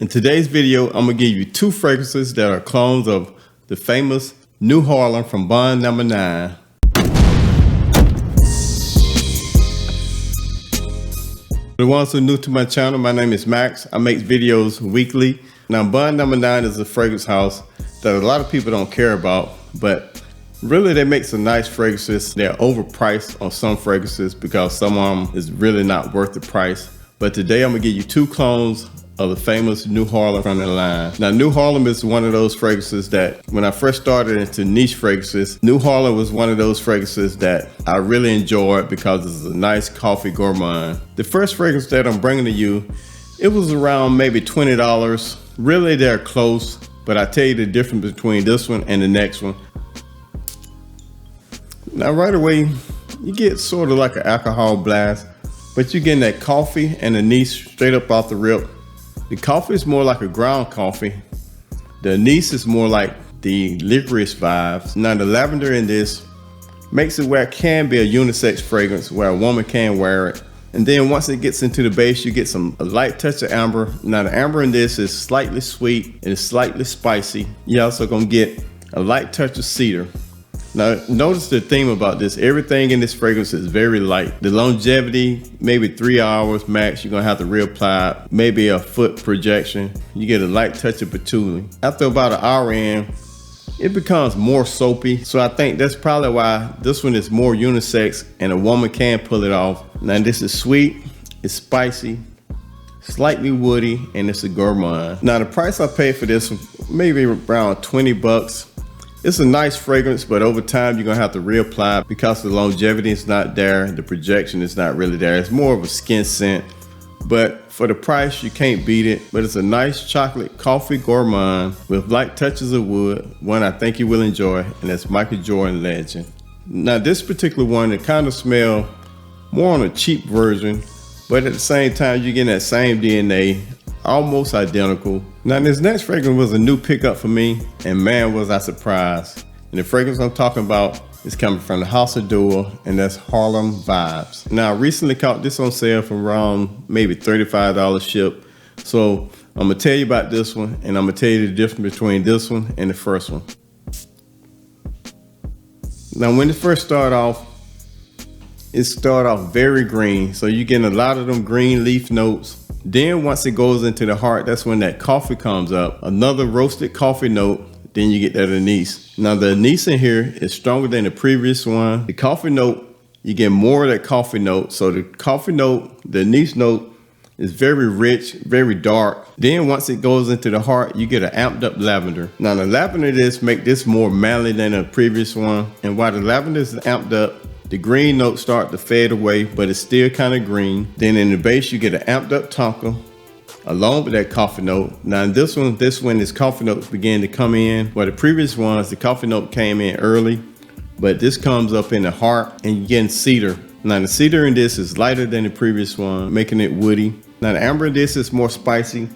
In today's video, I'm gonna give you two fragrances that are clones of the famous New Harlem from Bond No. 9. For the ones who are new to my channel, my name is Max. I make videos weekly. Now, Bond No. 9 is a fragrance house that a lot of people don't care about, but really they make some nice fragrances. They're overpriced on some fragrances because some of them is really not worth the price. But today I'm gonna give you two clones of the famous New Harlem from the line. Now, New Harlem is one of those fragrances that when I first started into niche fragrances, New Harlem was one of those fragrances that I really enjoyed because it's a nice coffee gourmand. The first fragrance that I'm bringing to you, it was around maybe $20. Really, they're close, but I tell you the difference between this one and the next one. Now, right away, you get sort of like an alcohol blast, but you're getting that coffee and anise straight up off the rip. The coffee is more like a ground coffee. The anise is more like the licorice vibes. Now, the lavender in this makes it where it can be a unisex fragrance where a woman can wear it. And then once it gets into the base, you get a light touch of amber. Now, the amber in this is slightly sweet and it's slightly spicy. You're also gonna get a light touch of cedar. Now, notice the theme about this. Everything in this fragrance is very light. The longevity, maybe 3 hours max. You're gonna have to reapply, maybe a foot projection. You get a light touch of patchouli. After about an hour in, it becomes more soapy. So I think that's probably why this one is more unisex and a woman can pull it off. Now, this is sweet, it's spicy, slightly woody, and it's a gourmand. Now, the price I paid for this was maybe around 20 bucks. It's a nice fragrance, but over time you're gonna have to reapply because the longevity is not there, the projection is not really there. It's more of a skin scent, but for the price you can't beat it. But it's a nice chocolate coffee gourmand with light touches of wood, one I think you will enjoy, and that's Michael Jordan Legend. Now, this particular one, it kind of smells more on a cheap version, but at the same time you're getting that same DNA, almost identical. Now, this next fragrance was a new pickup for me, and man, was I surprised. And the fragrance I'm talking about is coming from the House of Dior, and that's Harlem Vibes. Now, I recently caught this on sale for around maybe $35 ship. So I'm gonna tell you about this one, and I'm gonna tell you the difference between this one and the first one. Now, when it first started off, it started off very green. So you're getting a lot of them green leaf notes. Then once it goes into the heart, that's when that coffee comes up. Another roasted coffee note, then you get that anise. Now, the anise in here is stronger than the previous one. The coffee note, you get more of that coffee note. So the coffee note, the anise note is very rich, very dark. Then once it goes into the heart, you get an amped up lavender. Now, the lavender make this more manly than the previous one. And while the lavender is amped up, the green notes start to fade away, but it's still kind of green. Then in the base, you get an amped up tonka along with that coffee note. Now, in this one, this coffee notes began to come in. Where the previous ones, the coffee note came in early, but this comes up in the heart and you're getting cedar. Now, the cedar in this is lighter than the previous one, making it woody. Now, the amber in this is more spicy,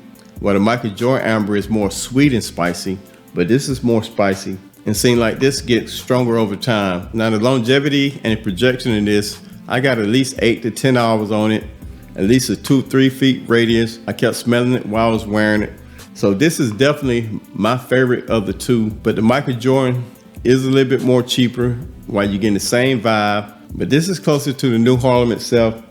while the Michael Jordan amber is more sweet and spicy, but this is more spicy. And seems like this gets stronger over time. Now, the longevity and the projection in this, I got at least 8 to 10 hours on it, at least a 2-3 feet radius. I kept smelling it while I was wearing it. So this is definitely my favorite of the two, but the Michael Jordan is a little bit more cheaper while you're getting the same vibe, but this is closer to the New Harlem itself.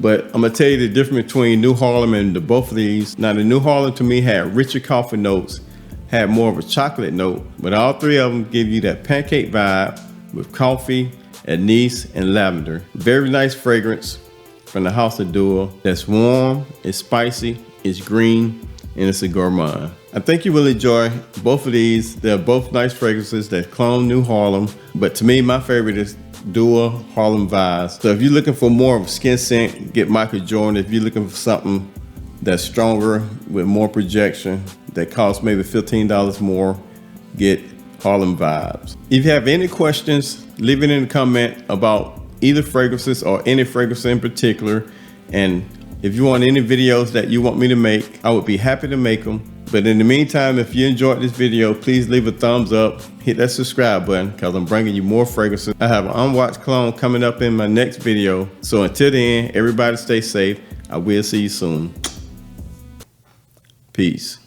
But I'm gonna tell you the difference between New Harlem and both of these. Now, the New Harlem to me had richer coffee notes, had more of a chocolate note, but all three of them give you that pancake vibe with coffee, anise, and lavender. Very nice fragrance from the House of Dior. That's warm, it's spicy, it's green, and it's a gourmand. I think you will enjoy both of these. They're both nice fragrances that clone New Harlem, but to me, my favorite is Dior Harlem Vibes. So if you're looking for more of a skin scent, get Michael Jordan. If you're looking for something that's stronger with more projection, that costs maybe $15 more, get Harlem Vibes. If you have any questions, leave it in the comment about either fragrances or any fragrance in particular. And if you want any videos that you want me to make, I would be happy to make them. But in the meantime, if you enjoyed this video, please leave a thumbs up, hit that subscribe button, because I'm bringing you more fragrances. I have an unwatched clone coming up in my next video. So until then, everybody stay safe. I will see you soon. Peace.